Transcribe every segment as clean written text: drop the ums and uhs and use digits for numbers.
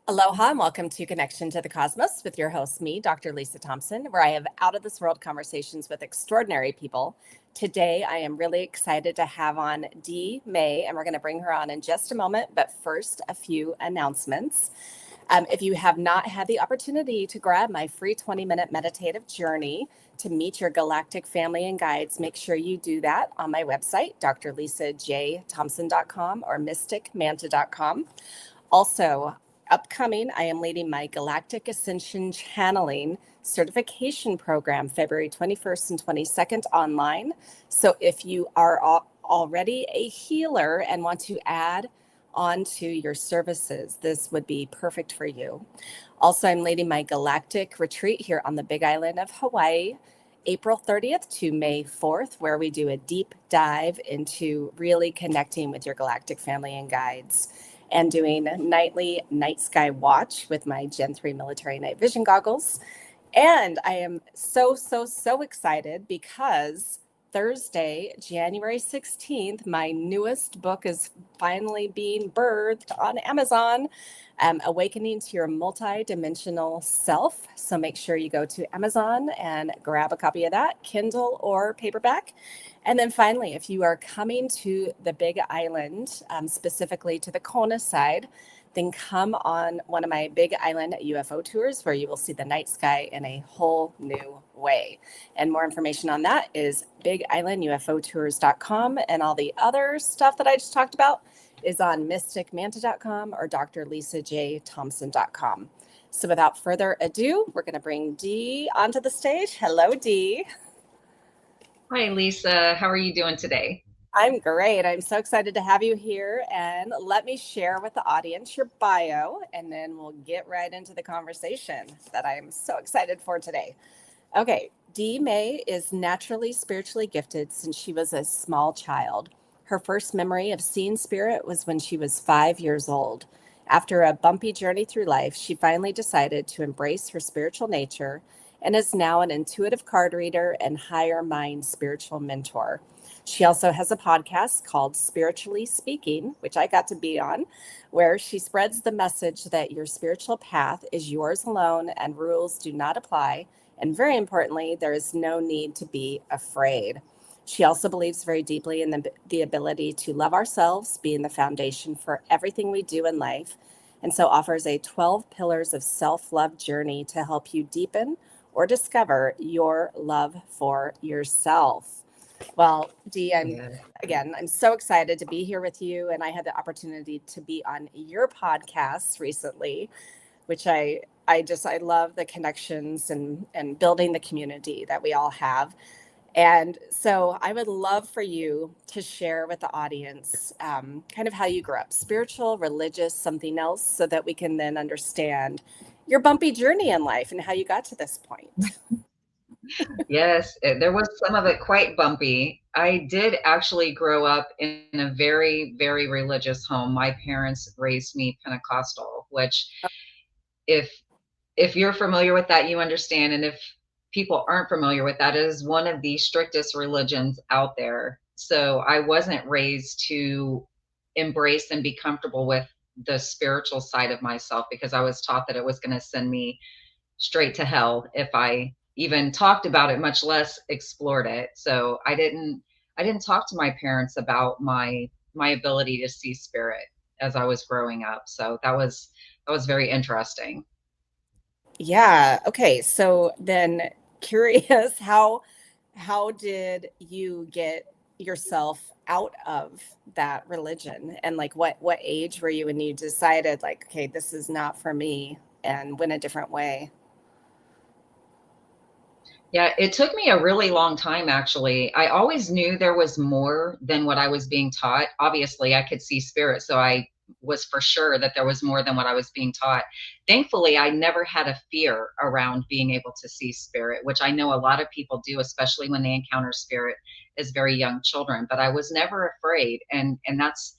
Aloha and welcome to Connection to the Cosmos with your host, me, Dr. Lisa Thompson, where I have out of this world conversations with extraordinary people. Today, I am really excited to have on Dee May, and we're going to bring her on in just a moment. But first, a few announcements. If you have not had the opportunity to grab my free 20-minute meditative journey to meet your galactic family and guides, make sure you do that on my website, drlisajthompson.com or mysticmanta.com. Also, upcoming, I am leading my Galactic Ascension Channeling certification program February 21st and 22nd online. So if you are already a healer and want to add onto your services, this would be perfect for you. Also, I'm leading my Galactic Retreat here on the Big Island of Hawaii, April 30th to May 4th, where we do a deep dive into really connecting with your galactic family and guides and doing nightly night sky watch with my Gen 3 military night vision goggles. And I am so excited because Thursday, January 16th, my newest book is finally being birthed on Amazon, Awakening to Your Multidimensional Self. So make sure you go to Amazon and grab a copy of that, Kindle or paperback. And then finally, if you are coming to the Big Island, specifically to the Kona side, then come on one of my Big Island UFO tours where you will see the night sky in a whole new way. And more information on that is bigislandUFOtours.com, and all the other stuff that I just talked about is on mysticmanta.com or drlisajthompson.com. So without further ado, we're going to bring Dee onto the stage. Hello, Dee. Hi, Lisa. How are you doing today? I'm great. I'm so excited to have you here. And let me share with the audience your bio, and then we'll get right into the conversation that I'm so excited for today. Okay, Dee May is naturally spiritually gifted since she was a small child. Her first memory of seeing spirit was when she was 5 years old. After a bumpy journey through life, she finally decided to embrace her spiritual nature and is now an intuitive card reader and higher mind spiritual mentor. She also has a podcast called Spiritually Speaking, which I got to be on, where she spreads the message that your spiritual path is yours alone and rules do not apply. And very importantly, there is no need to be afraid. She also believes very deeply in the ability to love ourselves, being the foundation for everything we do in life, and so offers a 12 pillars of self-love journey to help you deepen or discover your love for yourself. Well, Dee, Yeah. I'm so excited to be here with you. And I had the opportunity to be on your podcast recently, which I love the connections and building the community that we all have. And so I would love for you to share with the audience kind of how you grew up, spiritual, religious, something else, so that we can then understand your bumpy journey in life and how you got to this point. Yes, there was some of it quite bumpy. I did actually grow up in a very, very religious home. My parents raised me Pentecostal, which if if you're familiar with that, you understand. And if people aren't familiar with that, it is one of the strictest religions out there. So I wasn't raised to embrace and be comfortable with the spiritual side of myself because I was taught that it was going to send me straight to hell if I even talked about it, much less explored it. So I didn't talk to my parents about my ability to see spirit as I was growing up. So that was very interesting. Yeah. Okay. So then curious, how did you get yourself out of that religion? And like what age were you when you decided like, okay, this is not for me and went a different way? Yeah, it took me a really long time, actually. I always knew there was more than what I was being taught. Obviously, I could see spirit, so I was for sure that there was more than what I was being taught. Thankfully, I never had a fear around being able to see spirit, which I know a lot of people do, especially when they encounter spirit as very young children. But I was never afraid, and that's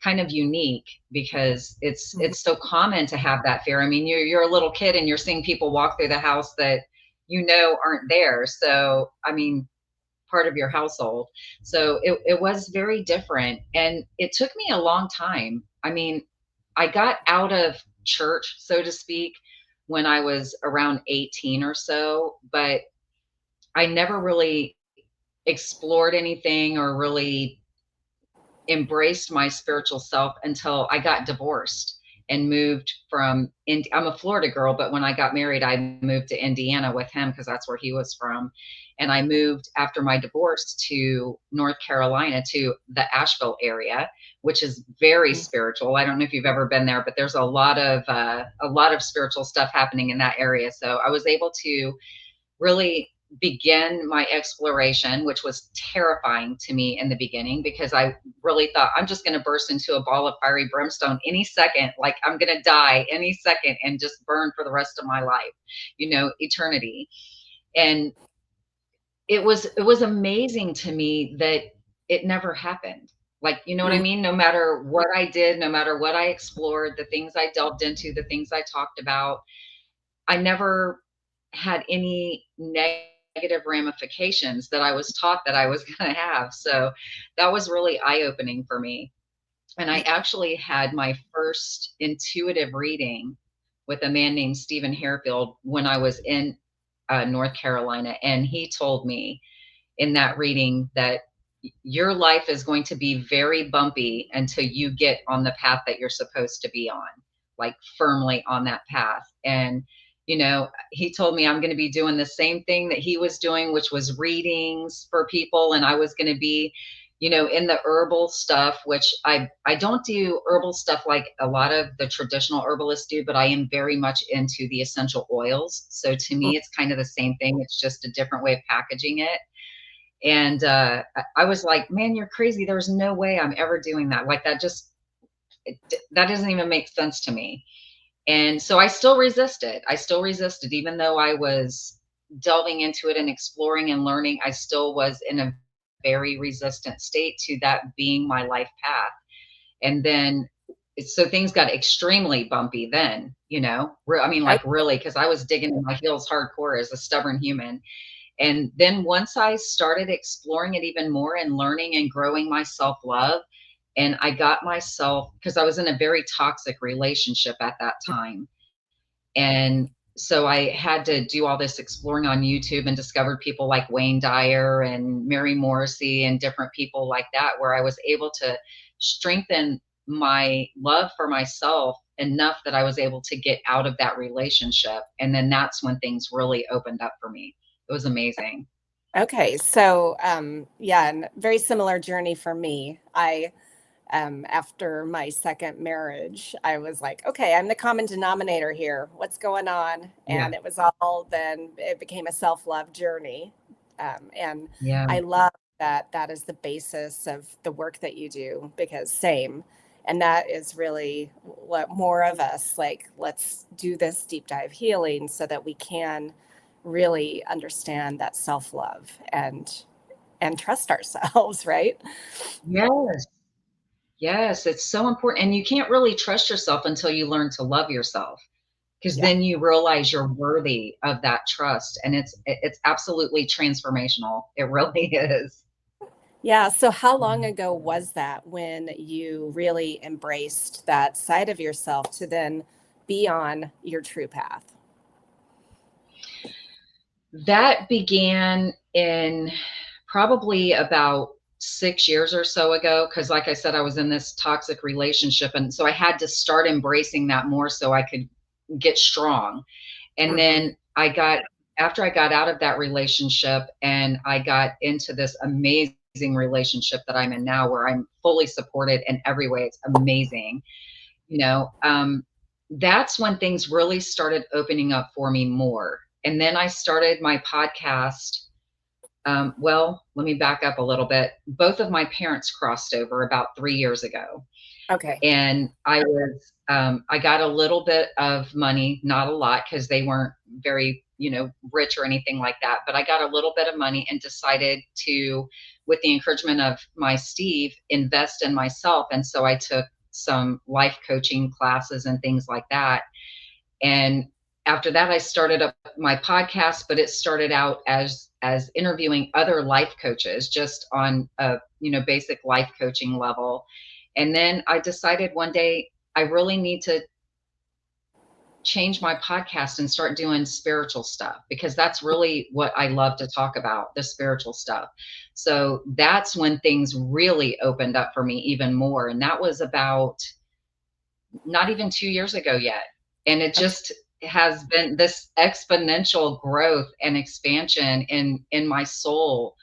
kind of unique because Mhm. it's so common to have that fear. I mean, you're a little kid and you're seeing people walk through the house that aren't there. So, I mean, part of your household. So it was very different. And it took me a long time. I mean, I got out of church, so to speak, when I was around 18 or so, but I never really explored anything or really embraced my spiritual self until I got divorced and moved from I'm a Florida girl, but when I got married, I moved to Indiana with him because that's where he was from. And I moved after my divorce to North Carolina, to the Asheville area, which is very spiritual. I don't know if you've ever been there, but there's a lot of spiritual stuff happening in that area. So I was able to really begin my exploration, which was terrifying to me in the beginning because I really thought I'm just going to burst into a ball of fiery brimstone any second. Like I'm going to die any second and just burn for the rest of my life, eternity. And it was amazing to me that it never happened. Like, you know what I Mm, mean? No matter what I did, no matter what I explored, the things I delved into, the things I talked about, I never had any negative ramifications that I was taught that I was going to have. So that was really eye opening for me. And I actually had my first intuitive reading with a man named Stephen Harefield when I was in North Carolina. And he told me in that reading that your life is going to be very bumpy until you get on the path that you're supposed to be on, like firmly on that path. And, he told me I'm going to be doing the same thing that he was doing, which was readings for people. And I was going to be, in the herbal stuff, which I don't do herbal stuff like a lot of the traditional herbalists do, but I am very much into the essential oils. So to mm, me, it's kind of the same thing. It's just a different way of packaging it. And I was like, man, you're crazy. There's no way I'm ever doing that. Like that doesn't even make sense to me. And so I still resisted. I still resisted, even though I was delving into it and exploring and learning. I still was in a very resistant state to that being my life path. And then, so things got extremely bumpy then, I mean, oh, like really, because I was digging in my heels hardcore as a stubborn human. And then once I started exploring it even more and learning and growing my self love, and I got myself, because I was in a very toxic relationship at that time. And so I had to do all this exploring on YouTube and discovered people like Wayne Dyer and Mary Morrissey and different people like that, where I was able to strengthen my love for myself enough that I was able to get out of that relationship. And then that's when things really opened up for me. It was amazing. okay. So, yeah, and very similar journey for me. After my second marriage, I was like, okay, I'm the common denominator here. What's going on? Yeah. And then it became a self love journey. And Yeah. I love that that is the basis of the work that you do because same. And that is really what more of us like, let's do this deep dive healing so that we can really understand that self love and trust ourselves, right? Yes. Yes. It's so important. And you can't really trust yourself until you learn to love yourself, because Yeah. then you realize you're worthy of that trust. And it's absolutely transformational. It really is. Yeah. So, how long ago was that when you really embraced that side of yourself to then be on your true path? That began in probably about 6 years or so ago. Because, like I said, I was in this toxic relationship. And so I had to start embracing that more so I could get strong. And Hmm. then after I got out of that relationship and I got into this amazing relationship that I'm in now, where I'm fully supported in every way. It's amazing. You know, um, that's when things really started opening up for me more. And then I started my podcast. Well, let me back up a little bit. Both of my parents crossed over about 3 years ago. Okay. And I got a little bit of money, not a lot, because they weren't very, rich or anything like that. But I got a little bit of money and decided to, with the encouragement of my Steve, invest in myself. And so I took some life coaching classes and things like that. And after that, I started up my podcast, but it started out as interviewing other life coaches, just on a basic life coaching level. And then I decided one day I really need to change my podcast and start doing spiritual stuff, because that's really what I love to talk about, the spiritual stuff. So that's when things really opened up for me even more. And that was about not even 2 years ago yet. And it Okay. just has been this exponential growth and expansion in my soul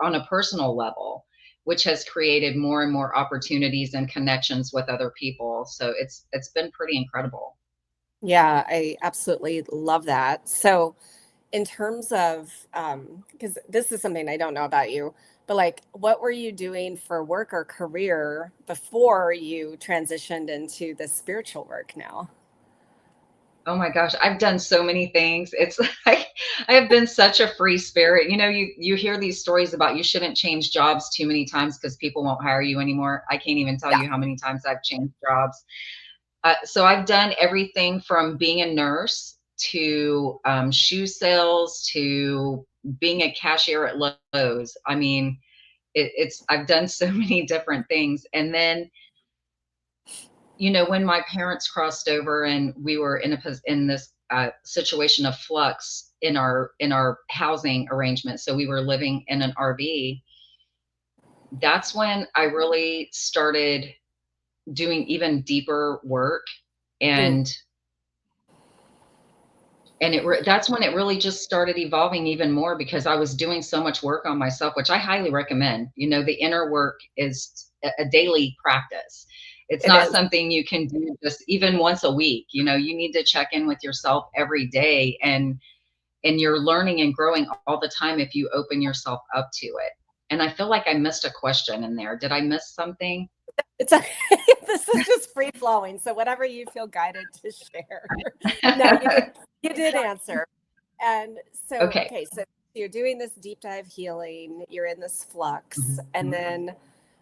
on a personal level, which has created more and more opportunities and connections with other people. So it's been pretty incredible. Yeah, I absolutely love that. So, in terms of, because this is something I don't know about you, but like, what were you doing for work or career before you transitioned into the spiritual work now? Oh my gosh, I've done so many things. It's like I have been such a free spirit. You hear these stories about you shouldn't change jobs too many times because people won't hire you anymore. I can't even tell Yeah. you how many times I've changed jobs. So I've done everything from being a nurse to shoe sales to being a cashier at Lowe's. I mean, it's I've done so many different things. And then, when my parents crossed over and we were in this situation of flux in our housing arrangement, so we were living in an RV. That's when I really started doing even deeper work, Mm. and that's when it really just started evolving even more, because I was doing so much work on myself, which I highly recommend. The inner work is a daily practice. It's It not is. something you can do just even once a week. You need to check in with yourself every day, and you're learning and growing all the time if you open yourself up to it. And I feel like I missed a question in there. Did I miss something? It's okay. This is just free flowing. So whatever you feel guided to share. No, you did answer. And so, Okay. okay, so you're doing this deep dive healing, you're in this flux, and Mhm. then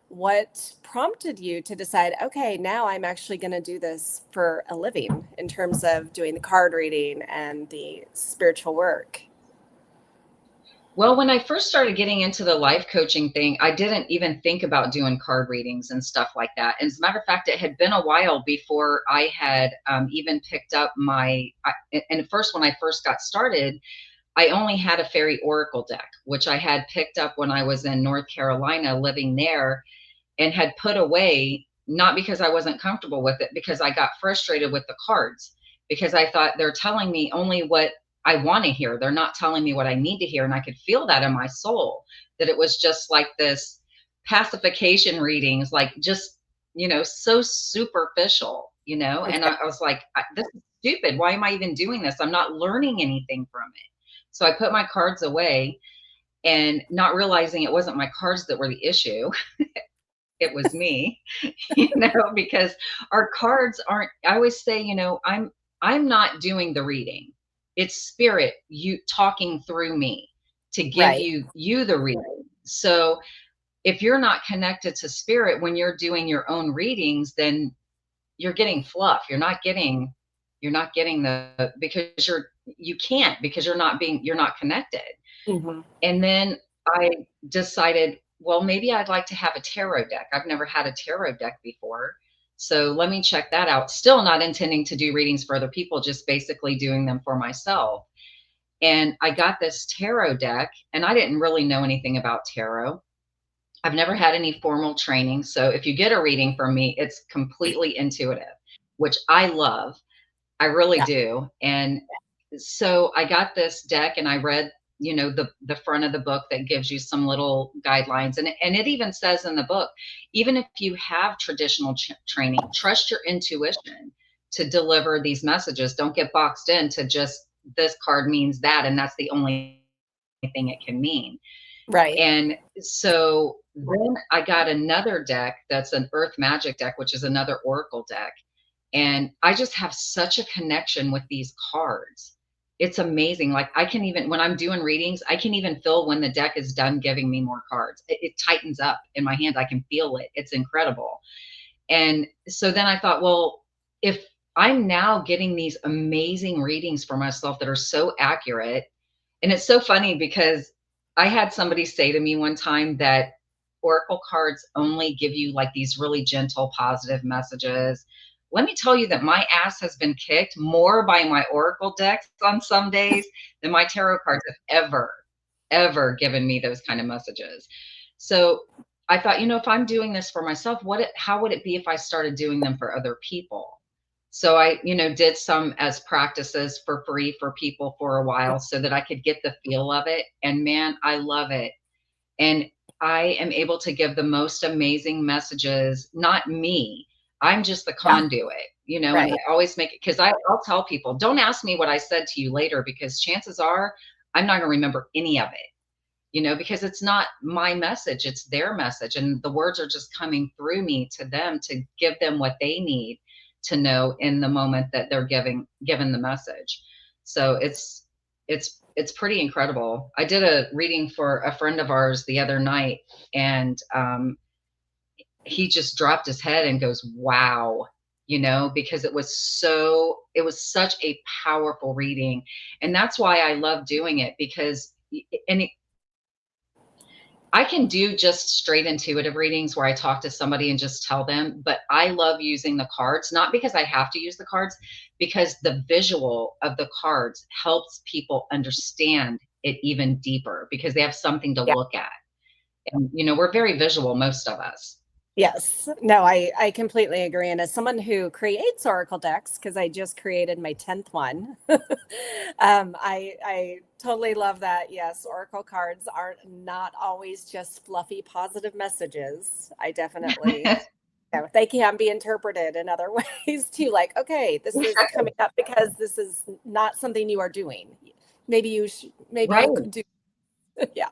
what prompted you to decide, okay, now I'm actually going to do this for a living in terms of doing the card reading and the spiritual work? Well, when I first started getting into the life coaching thing, I didn't even think about doing card readings and stuff like that. And as a matter of fact, it had been a while before I had even picked up and first, when I first got started, I only had a fairy oracle deck, which I had picked up when I was in North Carolina living there, and had put away, not because I wasn't comfortable with it, because I got frustrated with the cards, because I thought they're telling me only what I want to hear. They're not telling me what I need to hear. And I could feel that in my soul, that it was just like this pacification readings, like just, so superficial, and Okay. I was like, this is stupid. Why am I even doing this? I'm not learning anything from it. So I put my cards away, and not realizing it wasn't my cards that were the issue. It was me, because our cards aren't, I always say, I'm not doing the reading. It's spirit you talking through me to give Right. you the reading. So if you're not connected to spirit when you're doing your own readings, then you're getting fluff. You're not getting the, because you can't, because you're not connected. Hmm. And then I decided, well, maybe I'd like to have a tarot deck. I've never had a tarot deck before. So let me check that out. Still not intending to do readings for other people, just basically doing them for myself. And I got this tarot deck, and I didn't really know anything about tarot. I've never had any formal training. So if you get a reading from me, it's completely intuitive, which I love. I really Yeah. do. And so I got this deck, and I read, the front of the book that gives you some little guidelines, and it even says in the book, even if you have traditional training, trust your intuition to deliver these messages. Don't get boxed into just this card means that, and that's the only thing it can mean. Right. And so then I got another deck that's an earth magic deck, which is another oracle deck, and I just have such a connection with these cards. It's amazing. Like, I can even, when I'm doing readings, I can even feel when the deck is done giving me more cards. It tightens up in my hands. I can feel it. It's incredible. And so then I thought, well, if I'm now getting these amazing readings for myself that are so accurate, and it's so funny because I had somebody say to me one time that oracle cards only give you like these really gentle, positive messages, let me tell you that my ass has been kicked more by my oracle decks on some days than my tarot cards have ever given me those kind of messages. So I thought, if I'm doing this for myself, how would it be if I started doing them for other people? So I, did some as practices for free for people for a while so that I could get the feel of it. And man, I love it. And I am able to give the most amazing messages, not me. I'm just the Yeah. conduit, and I Right. always make it because I'll tell people, don't ask me what I said to you later because chances are I'm not going to remember any of it, because it's not my message, it's their message. And the words are just coming through me to them to give them what they need to know in the moment that they're given the message. So it's pretty incredible. I did a reading for a friend of ours the other night, and he just dropped his head and goes, wow, because it was such a powerful reading. And that's why I love doing it, because and I can do just straight intuitive readings where I talk to somebody and just tell them, but I love using the cards, not because I have to use the cards, because the visual of the cards helps people understand it even deeper because they have something to Yeah. look at. And, we're very visual, most of us. Yes. No, I completely agree. And as someone who creates oracle decks, because I just created my 10th one, I totally love that. Yes, oracle cards are not always just fluffy positive messages. I definitely, they can be interpreted in other ways too. Like, okay, this is coming up because this is not something you are doing. Maybe Right. you could do. Yeah.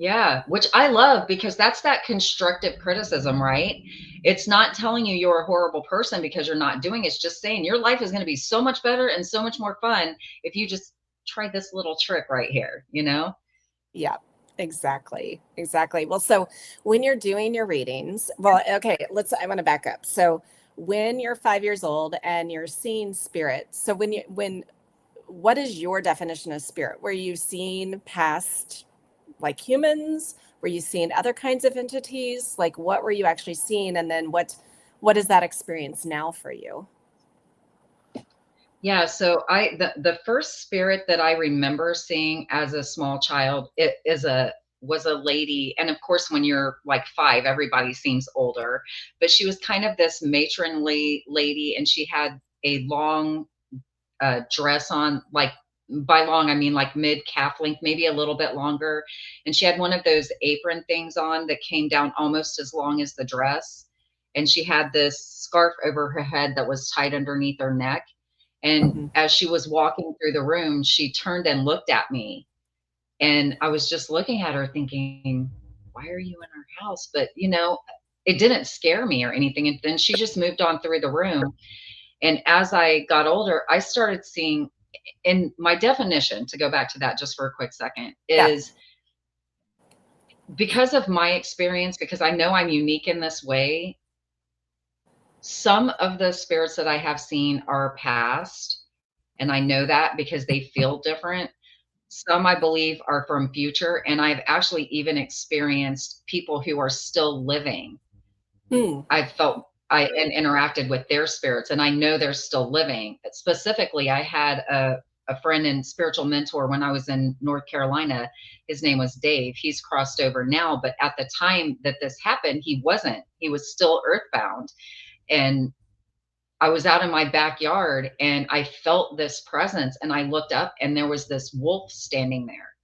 Yeah, which I love because that's that constructive criticism, right? It's not telling you you're a horrible person because you're not doing it. It's just saying your life is going to be so much better and so much more fun if you just try this little trick right here, Yeah, exactly. Exactly. Well, so when you're doing your readings, well, okay, I want to back up. So when you're 5 years old and you're seeing spirit, so what is your definition of spirit? Were you seeing past like humans? Were you seeing other kinds of entities? Like what were you actually seeing? And then what is that experience now for you? Yeah, so the first spirit that I remember seeing as a small child, it is a was a lady, and of course when you're like 5 everybody seems older, but she was kind of this matronly lady, and she had a long dress on, like by long I mean like mid calf length, maybe a little bit longer, and she had one of those apron things on that came down almost as long as the dress, and she had this scarf over her head that was tied underneath her neck. And Hmm. as she was walking through the room, she turned and looked at me. And I was just looking at her thinking, why are you in our house? But, it didn't scare me or anything. And then she just moved on through the room. And as I got older, I started seeing, in my definition, to go back to that just for a quick second, Yeah. is because of my experience, because I know I'm unique in this way, some of the spirits that I have seen are past. And I know that because they feel different. Some I believe are from future, and I've actually even experienced people who are still living. Hmm. I've felt I and interacted with their spirits, and I know they're still living. Specifically, I had a friend and spiritual mentor when I was in North Carolina. His name was Dave. He's crossed over now, but at the time that this happened, he wasn't. He was still earthbound. And I was out in my backyard and I felt this presence, and I looked up and there was this wolf standing there.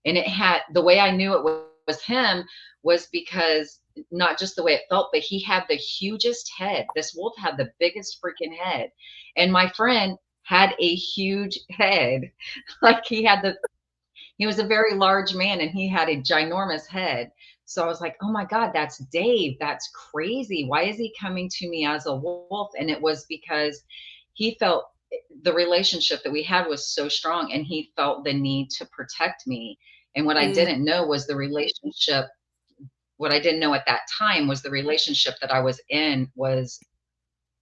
And it had, the way I knew it was him was because not just the way it felt, but he had the hugest head. This wolf had the biggest freaking head. And my friend had a huge head. Like he was a very large man and he had a ginormous head. So I was like, oh my God, that's Dave. That's crazy. Why is he coming to me as a wolf? And it was because he felt the relationship that we had was so strong, and he felt the need to protect me. And what I Mm. didn't know was the relationship. What I didn't know at that time was the relationship that I was in was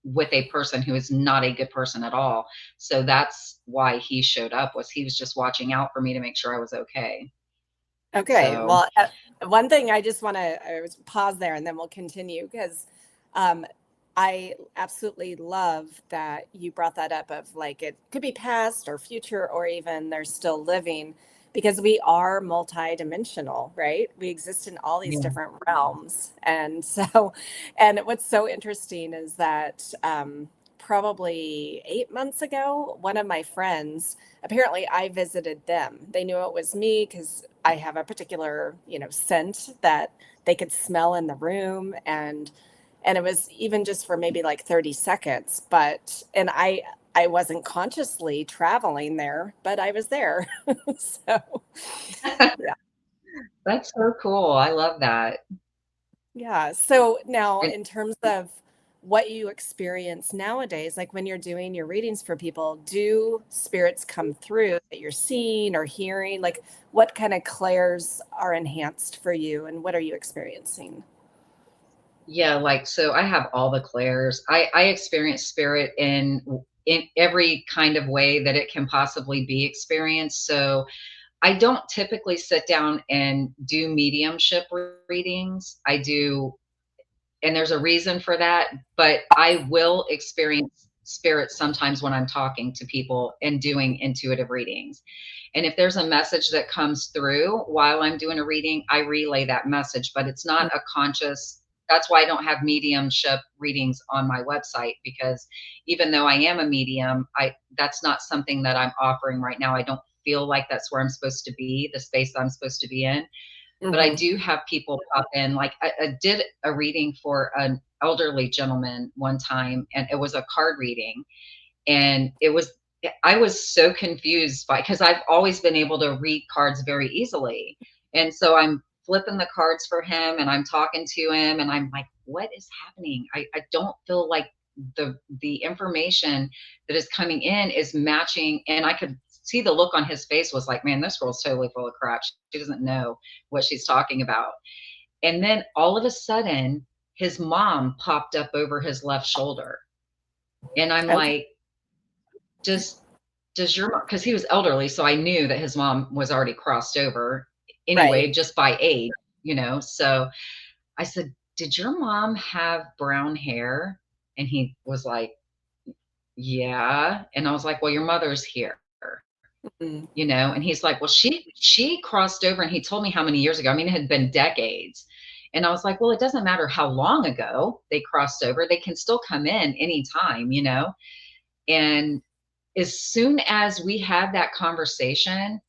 with a person who is not a good person at all. So that's why he showed up, was he was just watching out for me to make sure I was okay. Okay. So, Well, one thing I just want to pause there and then we'll continue because I absolutely love that you brought that up of like it could be past or future or even they're still living because we are multidimensional, right? We exist in all these Yeah. different realms. And so, and what's so interesting is that probably 8 months ago, one of my friends, apparently I visited them. They knew it was me because I have a particular, scent that they could smell in the room and it was even just for maybe like 30 seconds, but and I wasn't consciously traveling there, but I was there. So yeah. That's so cool. I love that. Yeah, so now And in terms of what you experience nowadays, like when you're doing your readings for people, do spirits come through that you're seeing or hearing? Like what kind of clairs are enhanced for you and what are you experiencing? yeah, like, so I have all the clairs. I experience spirit in every kind of way that it can possibly be experienced. So I don't typically sit down and do mediumship readings. I do, and there's a reason for that, but I will experience spirits sometimes when I'm talking to people and doing intuitive readings. And if there's a message that comes through while I'm doing a reading, I relay that message, but it's not a conscious. That's why I don't have mediumship readings on my website, because even though I am a medium, I that's not something that I'm offering right now. I don't feel like that's where I'm supposed to be, the space I'm supposed to be in. But I Mm-hmm. do have people pop in. Like I did a reading for an elderly gentleman one time, and it was a card reading, and I was so confused by, because I've always been able to read cards very easily. And so I'm flipping the cards for him and I'm talking to him and I'm like, what is happening? I don't feel like the information that is coming in is matching. And I could see the look on his face was like, man, this girl's totally full of crap. She doesn't know what she's talking about. And then all of a sudden, his mom popped up over his left shoulder. And I'm Okay. like, does does your mom, because he was elderly, so I knew that his mom was already crossed over anyway, Right. just by age, so I said, did your mom have brown hair? And he was like, yeah. And I was like, well, your mother's here, Mm. and he's like, well, she crossed over, and he told me how many years ago. I mean, it had been decades. And I was like, well, it doesn't matter how long ago they crossed over, they can still come in anytime. And as soon as we had that conversation,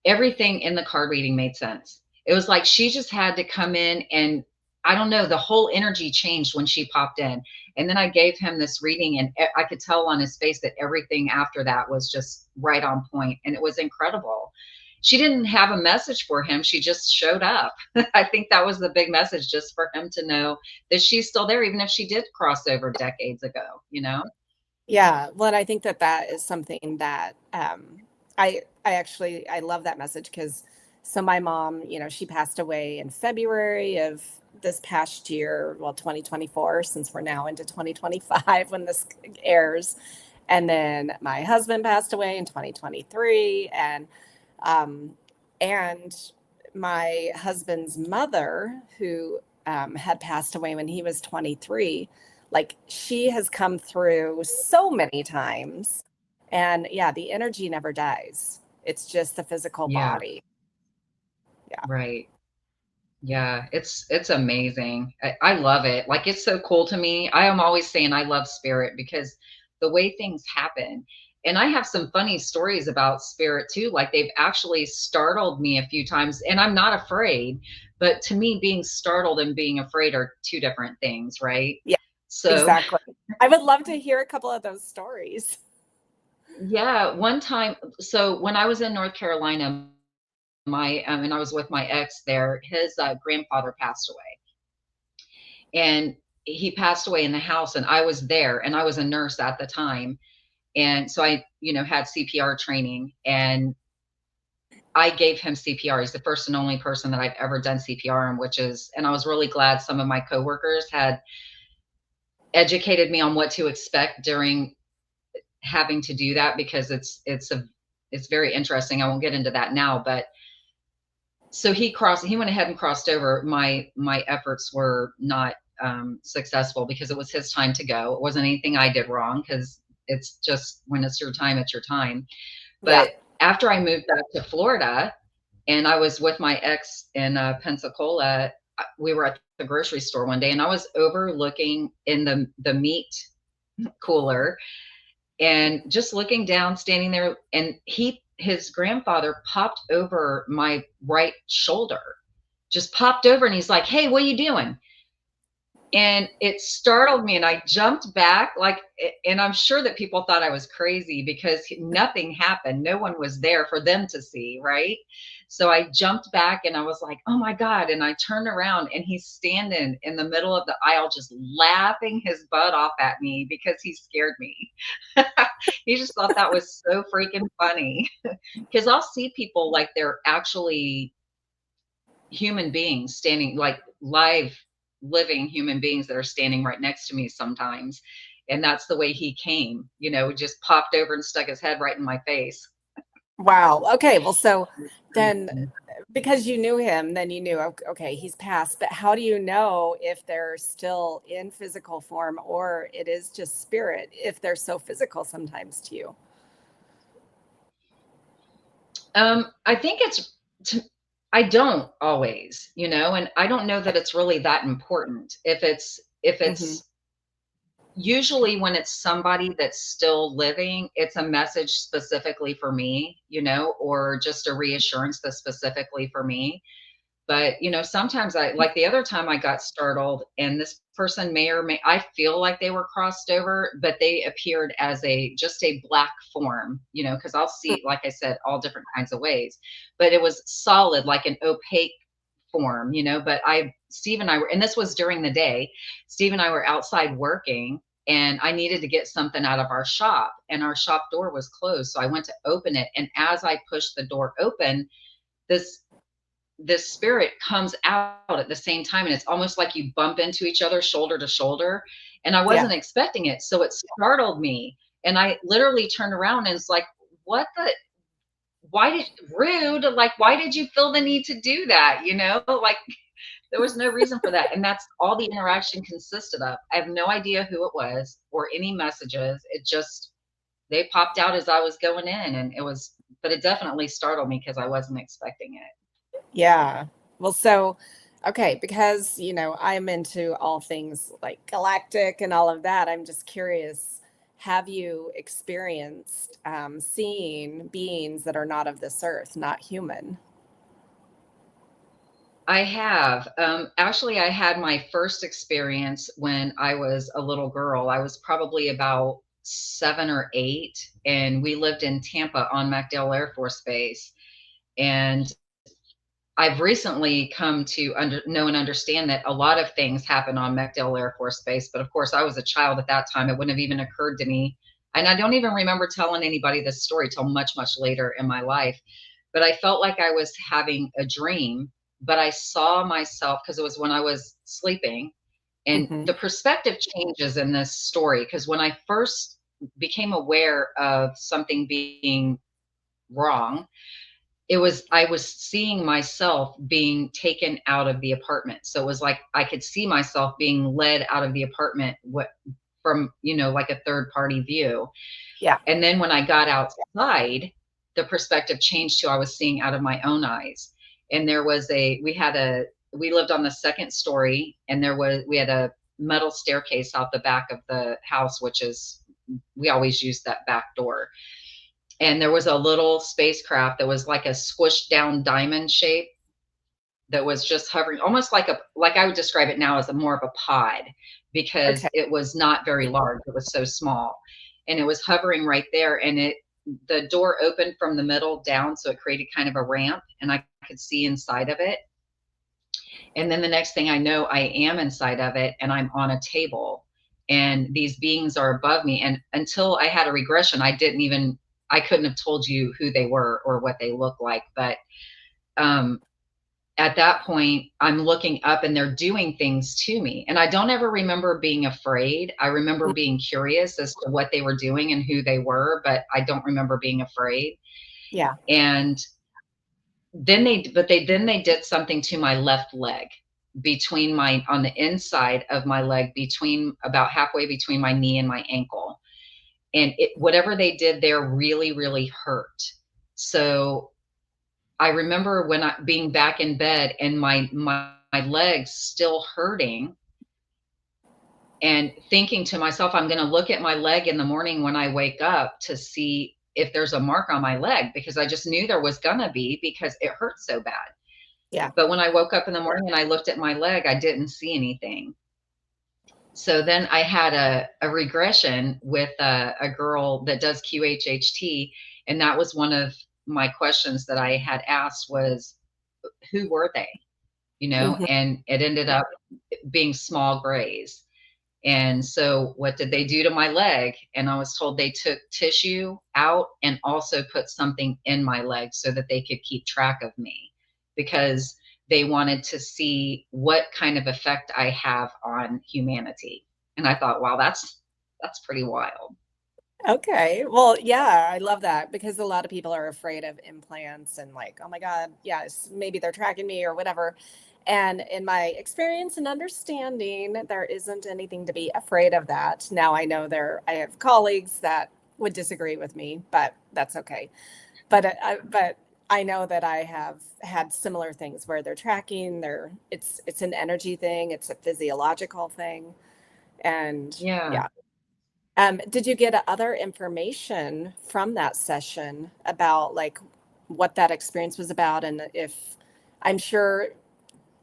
everything in the card reading made sense. It was like she just had to come in, and I don't know, the whole energy changed when she popped in. And then I gave him this reading, and I could tell on his face that everything after that was just right on point, and it was incredible. She didn't have a message for him. She just showed up. I think that was the big message, just for him to know that she's still there, even if she did cross over decades ago. Yeah, well, and I think that that is something that I actually I love that message because so my mom, she passed away in February of this past year, well, 2024, since we're now into 2025 when this airs. And then my husband passed away in 2023, um, and my husband's mother, who had passed away when he was 23, like she has come through so many times. And yeah, the energy never dies. It's just the physical Yeah, body. Yeah. right. Yeah, it's amazing. I love it. Like, it's so cool to me. I am always saying I love spirit because the way things happen. And I have some funny stories about spirit too. Like, they've actually startled me a few times, and I'm not afraid. But to me, being startled and being afraid are two different things, right? Yeah, So, exactly. I would love to hear a couple of those stories. yeah, one time, so when I was in North Carolina, and I was with my ex there, his grandfather passed away. And he passed away in the house, and I was there, and I was a nurse at the time. And so I had CPR training, and I gave him CPR. He's the first and only person that I've ever done CPR on, and I was really glad some of my coworkers had educated me on what to expect during having to do that, because it's very interesting. I won't get into that now, but so he went ahead and crossed over. My efforts were not successful because it was his time to go. It wasn't anything I did wrong, because it's just when it's your time, it's your time. Yeah. But after I moved back to Florida and I was with my ex in Pensacola, we were at the grocery store one day and I was overlooking in the meat cooler and just looking down, standing there, and his grandfather popped over my right shoulder, just popped over, and he's like, "Hey, what are you doing?" And it startled me and I jumped back, like, and I'm sure that people thought I was crazy because nothing happened. No one was there for them to see, right? So I jumped back and I was like, "Oh my God." And I turned around and he's standing in the middle of the aisle just laughing his butt off at me because he scared me. He just thought that was so freaking funny. Because I'll see people like they're actually human beings standing, like live living human beings that are standing right next to me sometimes. And that's the way he came, just popped over and stuck his head right in my face. Wow. Okay. Well, so then because you knew him, then you knew, okay, he's passed. But how do you know if they're still in physical form or it is just spirit, if they're so physical sometimes to you? I think I don't always, and I don't know that it's really that important. If it's usually when it's somebody that's still living, it's a message specifically for me, or just a reassurance that's specifically for me. But, sometimes like the other time I got startled and this person I feel like they were crossed over, but they appeared as just a black form, because I'll see, like I said, all different kinds of ways, but it was solid, like an opaque form, but Steve and I were, and this was during the day, Steve and I were outside working and I needed to get something out of our shop and our shop door was closed. So I went to open it. And as I pushed the door open, this this spirit comes out at the same time and it's almost like you bump into each other shoulder to shoulder, and I Yeah. wasn't expecting it, so it startled me and I literally turned around and it's like, what the why did rude, like, why did you feel the need to do that, like there was no reason for that. And that's all the interaction consisted of. I have no idea who it was or any messages. It just, they popped out as I was going in and but it definitely startled me because I wasn't expecting it. Yeah. Well, so, okay, because, I'm into all things like galactic and all of that. I'm just curious, have you experienced seeing beings that are not of this earth, not human? I have. Actually, I had my first experience when I was a little girl. I was probably about 7 or 8, and we lived in Tampa on MacDill Air Force Base. And I've recently come to know and understand that a lot of things happen on MacDill Air Force Base. But of course, I was a child at that time. It wouldn't have even occurred to me. And I don't even remember telling anybody this story till much, much later in my life. But I felt like I was having a dream, but I saw myself because it was when I was sleeping. And Hmm. the perspective changes in this story because when I first became aware of something being wrong, I was seeing myself being taken out of the apartment. So it was like I could see myself being led out of the apartment from, like a third party view. Yeah. And then when I got outside, the perspective changed to I was seeing out of my own eyes. And we lived on the second story and we had a metal staircase out the back of the house, we always used that back door. And there was a little spacecraft that was like a squished down diamond shape that was just hovering, almost like I would describe it now as more of a pod, because Okay. it was not very large. It was so small. And it was hovering right there. And the door opened from the middle down. So it created kind of a ramp and I could see inside of it. And then the next thing I know, I am inside of it and I'm on a table and these beings are above me. And until I had a regression, I couldn't have told you who they were or what they look like. But um, at that point, I'm looking up and they're doing things to me. And I don't ever remember being afraid. I remember being curious as to what they were doing and who they were, but I don't remember being afraid. Yeah. And then they did something to my left leg. between my on the inside of my leg, between about halfway between my knee and my ankle. And it whatever they did there really, really hurt. So I remember when I being back in bed and my legs still hurting and thinking to myself, I'm going to look at my leg in the morning when I wake up to see if there's a mark on my leg, because I just knew there was going to be because it hurt so bad. Yeah. But when I woke up in the morning and I looked at my leg, I didn't see anything. So then I had a regression with a girl that does QHHT. And that was one of my questions that I had asked was, who were they? Hmm. And it ended up being small grays. And so what did they do to my leg? And I was told they took tissue out and also put something in my leg so that they could keep track of me, because they wanted to see what kind of effect I have on humanity. And I thought, wow, that's pretty wild. Okay. Well, yeah, I love that because a lot of people are afraid of implants and like, oh my God, yes, maybe they're tracking me or whatever. And in my experience and understanding, there isn't anything to be afraid of that. Now I know I have colleagues that would disagree with me, but that's okay. But I know that I have had similar things where they're tracking, it's an energy thing, it's a physiological thing. And Yeah. yeah. Did you get other information from that session about like what that experience was about? And if I'm sure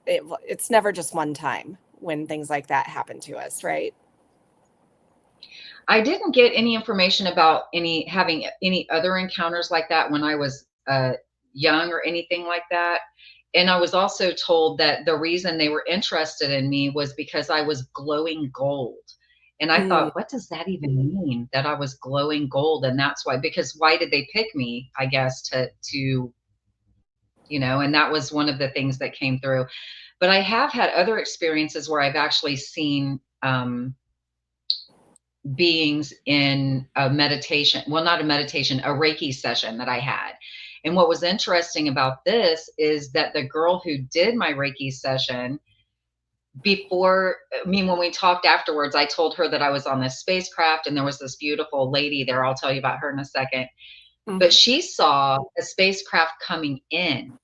it's never just one time when things like that happen to us, right? I didn't get any information about any having any other encounters like that when I was young or anything like that. And I was also told that the reason they were interested in me was because I was glowing gold. And I Mm, thought, what does that even mean that I was glowing gold? And that's why, because why did they pick me? I guess and that was one of the things that came through. But I have had other experiences where I've actually seen beings in a meditation, well, not a meditation, a Reiki session that I had. And what was interesting about this is that the girl who did my Reiki session, before, I mean, when we talked afterwards, I told her that I was on this spacecraft and there was this beautiful lady there. I'll tell you about her in a second. But mhm. she saw a spacecraft coming in.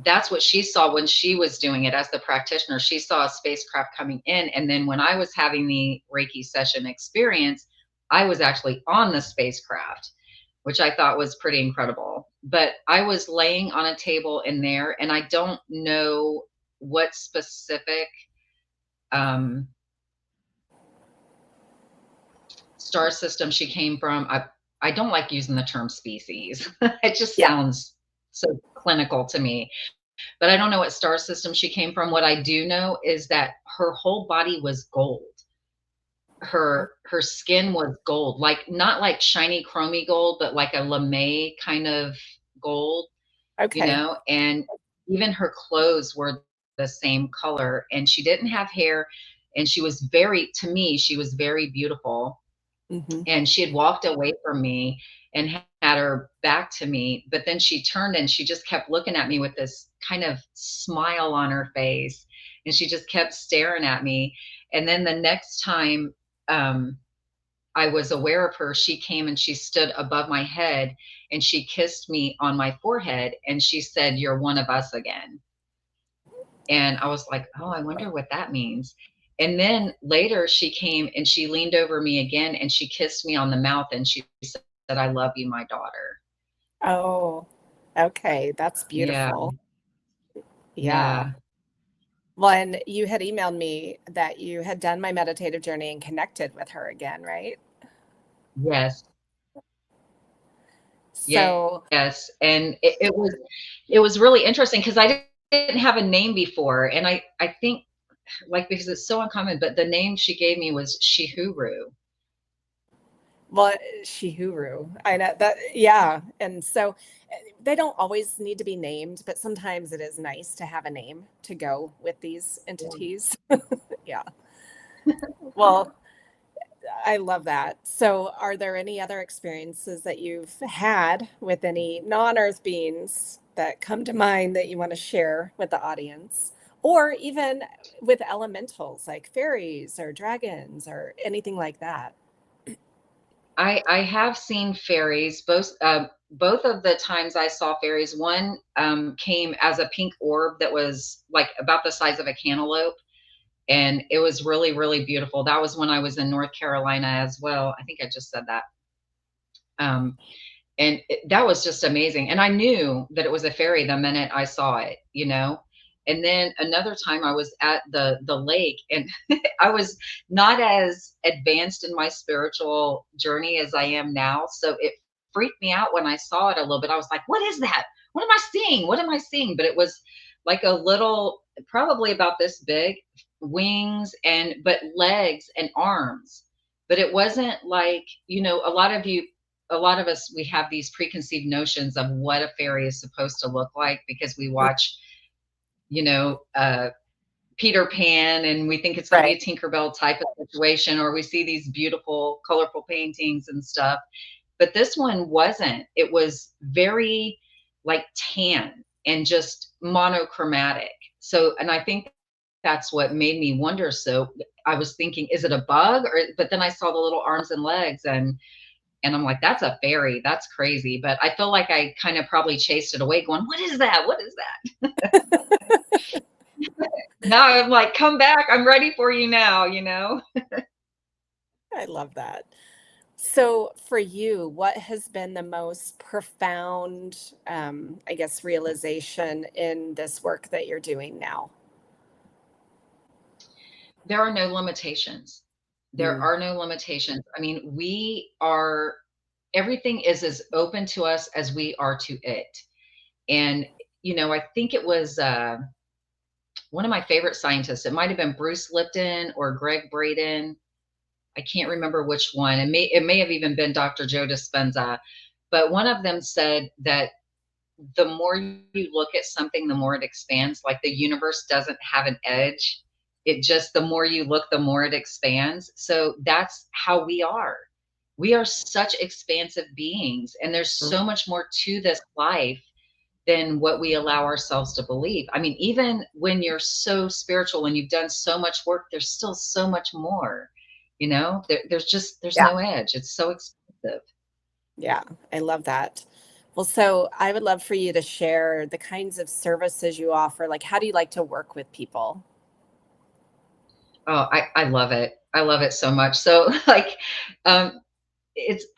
That's what she saw when she was doing it as the practitioner. She saw a spacecraft coming in. And then when I was having the Reiki session experience, I was actually on the spacecraft, which I thought was pretty incredible. But I was laying on a table in there, and I don't know what specific um, star system she came from. I don't like using the term species, it just Yeah. sounds so clinical to me. But I don't know what star system she came from. What I do know is that her whole body was gold. Her skin was gold, like not like shiny chromy gold, but like a lame kind of gold, Okay. and even her clothes were the same color, and she didn't have hair, and she was very, to me, she was very beautiful. Hmm. And she had walked away from me and had her back to me, but then she turned and she just kept looking at me with this kind of smile on her face, and she just kept staring at me. And then the next time um, I was aware of her, she came and she stood above my head and she kissed me on my forehead and she said, "You're one of us again." And I was like, "Oh, I wonder what that means." And then later she came and she leaned over me again and she kissed me on the mouth and she said, "I love you, my daughter." Oh, okay. That's Yeah, beautiful. Yeah. yeah, Well, and you had emailed me that you had done my meditative journey and connected with her again, right? yes, So, yes. And it was really interesting because I didn't have a name before. And I think, like, because it's so uncommon, but the name she gave me was Shihuru. well, Shihuru, I know that, yeah. And so they don't always need to be named, but sometimes it is nice to have a name to go with these entities. Yeah. Well, I love that. So, are there any other experiences that you've had with any non Earth beings that come to mind that you want to share with the audience? Or even with elementals like fairies or dragons or anything like that. I have seen fairies. Both of the times I saw fairies, one came as a pink orb that was like about the size of a cantaloupe, and it was really, really beautiful. That was when I was in North Carolina as well. I think I just said that. Um, and that was just amazing, and I knew that it was a fairy the minute I saw it, you know. And then another time I was at the lake, and I was not as advanced in my spiritual journey as I am now, so it freaked me out when I saw it a little bit. I was like, what is that? What am I seeing? What am I seeing? But it was like a little, probably about this big, wings and but legs and arms. But it wasn't like, you know, a lot of us, we have these preconceived notions of what a fairy is supposed to look like because we watch, you know, Peter Pan, and we think it's going to be a Right. Tinkerbell type of situation, or we see these beautiful, colorful paintings and stuff. But this one wasn't. It was very like tan and just monochromatic. So, and I think that's what made me wonder. So I was thinking, is it a bug? Or, but then I saw the little arms and legs, and I'm like, that's a fairy. That's crazy. But I feel like I kind of probably chased it away, going, what is that? What is that? Now I'm like, come back. I'm ready for you now, you know? I love that. So, for you, what has been the most profound, I guess, realization in this work that you're doing now? There are no limitations. There Mm. are no limitations. I mean, everything is as open to us as we are to it. And, you know, I think it was one of my favorite scientists. It might have been Bruce Lipton or Greg Braden. I can't remember which one. It may have even been Dr. Joe Dispenza, but one of them said that the more you look at something, the more it expands. Like the universe doesn't have an edge. It just, the more you look, the more it expands. So that's how we are. We are such expansive beings, and there's Mm. so much more to this life than what we allow ourselves to believe. I mean, even when you're so spiritual, when you've done so much work, there's still so much more. You know, there's Yeah. no edge. It's so expensive. Yeah, I love that. Well, so I would love for you to share the kinds of services you offer. Like, how do you like to work with people? Oh, I love it. I love it so much. So like, um,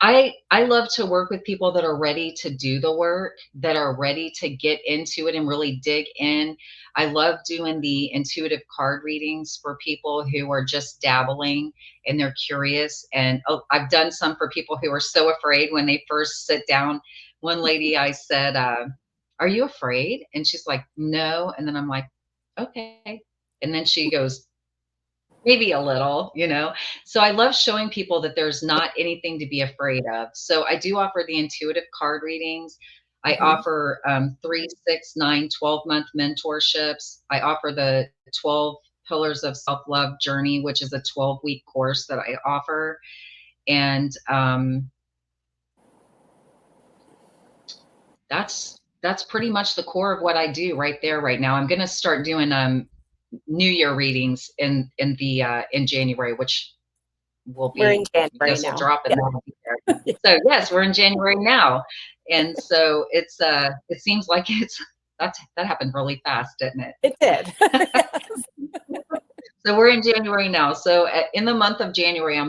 I love to work with people that are ready to do the work, that are ready to get into it and really dig in. I love doing the intuitive card readings for people who are just dabbling and they're curious. And oh, I've done some for people who are so afraid when they first sit down. One lady, I said, "Are you afraid?" And she's like, "No." And then I'm like, "Okay." And then she goes, maybe a little, you know? So I love showing people that there's not anything to be afraid of. So I do offer the intuitive card readings. I Mhm. offer 3, 6, 9, 12-month mentorships. I offer the 12 Pillars of Self-Love Journey, which is a 12-week course that I offer. And that's pretty much the core of what I do right there right now. I'm going to start doing New Year readings in January, which will We're in be, January this will now. drop and Yeah, that'll be there. So yes, we're in January now. And so it seems like that happened really fast, didn't it? it did. So we're in January now. So in the month of January, I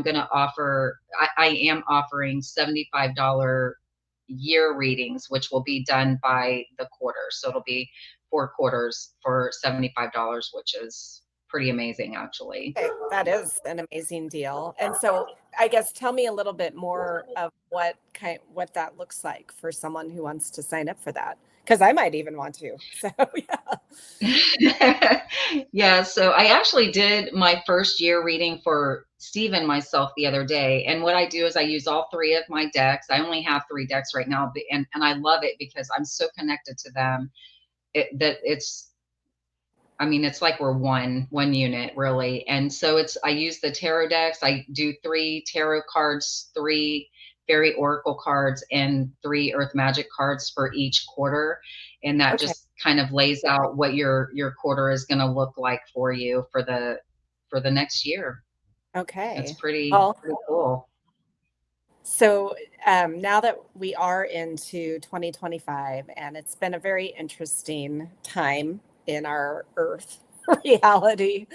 am offering $75 year readings, which will be done by the quarter. So it'll be 4 quarters for $75, which is pretty amazing actually. Okay, that is an amazing deal. And so I guess tell me a little bit more of what that looks like for someone who wants to sign up for that. Because I might even want to. So yeah. Yeah, so I actually did my first year reading for Steve and myself the other day. And what I do is I use all three of my decks. I only have three decks right now, and I love it because I'm so connected to them. That it's, I mean, it's like we're one unit really. And so I use the tarot decks. I do three tarot cards, three fairy oracle cards and 3 earth magic cards for each quarter. And that Okay. just kind of lays out what your quarter is going to look like for you for the next year. It's Okay. pretty cool. So now that we are into 2025, and it's been a very interesting time in our Earth reality,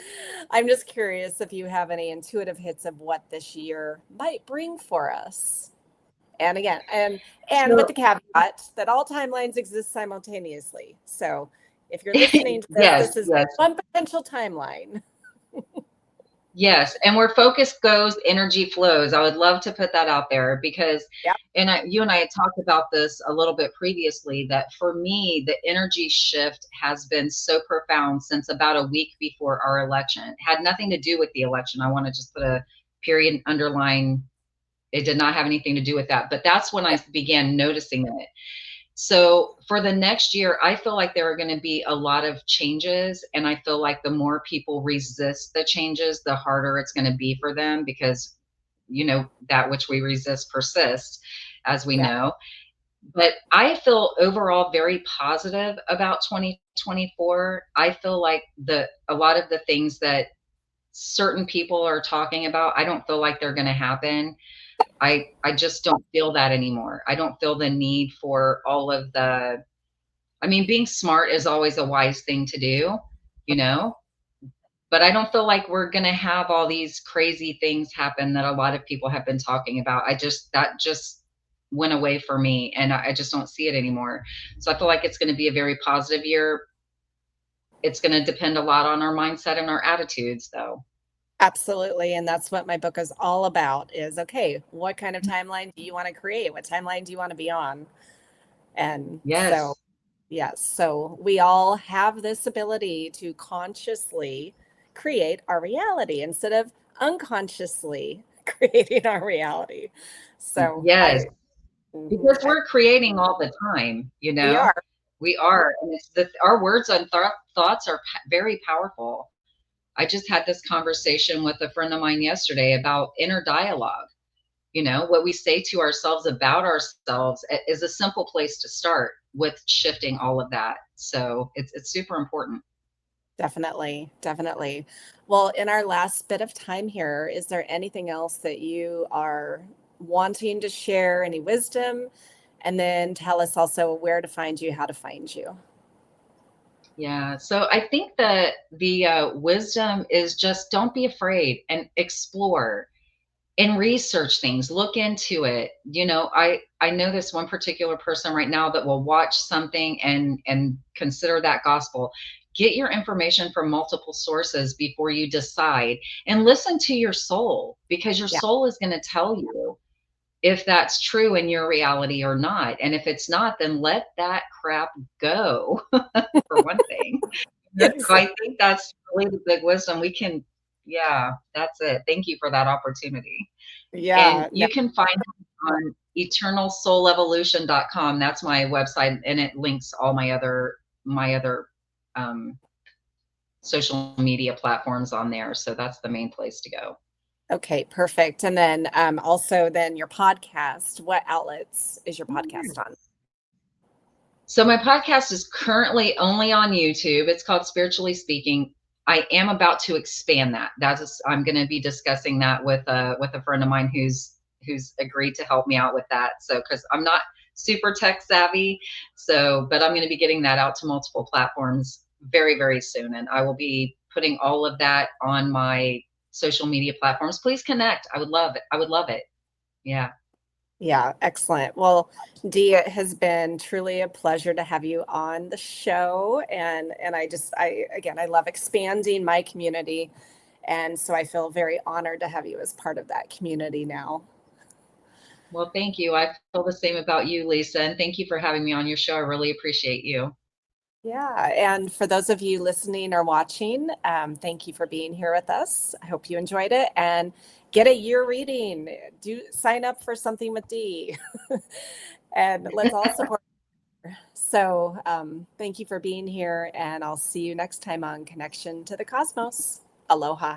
I'm just curious if you have any intuitive hits of what this year might bring for us. And again, and with So the caveat that all timelines exist simultaneously. So if you're listening to this, yes, this is yes. one potential timeline. Yes, and where focus goes, energy flows. I would love to put that out there because, Yep. you and I had talked about this a little bit previously, that for me, the energy shift has been so profound since about a week before our election. It had nothing to do with the election. I want to just put a period, underline. It did not have anything to do with that. But that's when I began noticing it. So for the next year, I feel like there are going to be a lot of changes. And I feel like the more people resist the changes, the harder it's going to be for them because, that which we resist persists, as we Yeah. know. But I feel overall very positive about 2024. I feel like a lot of the things that certain people are talking about, I don't feel like they're going to happen. I just don't feel that anymore. I don't feel the need for all of being smart is always a wise thing to do, you know, but I don't feel like we're going to have all these crazy things happen that a lot of people have been talking about. That just went away for me and I just don't see it anymore. So I feel like it's going to be a very positive year. It's going to depend a lot on our mindset and our attitudes though. Absolutely. And that's what my book is all about is okay, what kind of timeline do you want to create? What timeline do you want to be on? And so, Yes. yes, so we all have this ability to consciously create our reality instead of unconsciously creating our reality. So Yes. Because I we're creating all the time, we are. we are, and our words and thoughts are very powerful. I just had this conversation with a friend of mine yesterday about inner dialogue. What we say to ourselves about ourselves is a simple place to start with shifting all of that. So it's super important. Definitely, definitely. Well, in our last bit of time here, is there anything else that you are wanting to share, any wisdom? And then tell us also where to find you, how to find you. Yeah. So I think that the wisdom is just don't be afraid and explore and research things, look into it. I know this one particular person right now that will watch something and consider that gospel. Get your information from multiple sources before you decide, and listen to your soul, because your Yeah. soul is going to tell you if that's true in your reality or not. And if it's not, then let that crap go. For one thing. So I think that's really the big wisdom we can. Yeah, that's it. Thank you for that opportunity. And Yeah. No, you can find me on eternalsoulevolution.com. That's my website, and it links all my other um, social media platforms on there. So that's the main place to go. okay, perfect. And then also then your podcast, what outlets is your podcast on? So my podcast is currently only on YouTube. It's called Spiritually Speaking. I am about to expand that. I'm going to be discussing that with a friend of mine who's agreed to help me out with that. So because I'm not super tech savvy, but I'm going to be getting that out to multiple platforms very, very soon, and I will be putting all of that on my social media platforms. Please connect. I would love it. I would love it. Yeah. Yeah, excellent. Well, Dee, it has been truly a pleasure to have you on the show. And I again, I love expanding my community. And so I feel very honored to have you as part of that community now. Well, thank you. I feel the same about you, Lisa, and thank you for having me on your show. I really appreciate you. Yeah. And for those of you listening or watching, thank you for being here with us. I hope you enjoyed it and get a year reading. Do sign up for something with Dee. And let's all support. So thank you for being here, and I'll see you next time on Connection to the Cosmos. Aloha.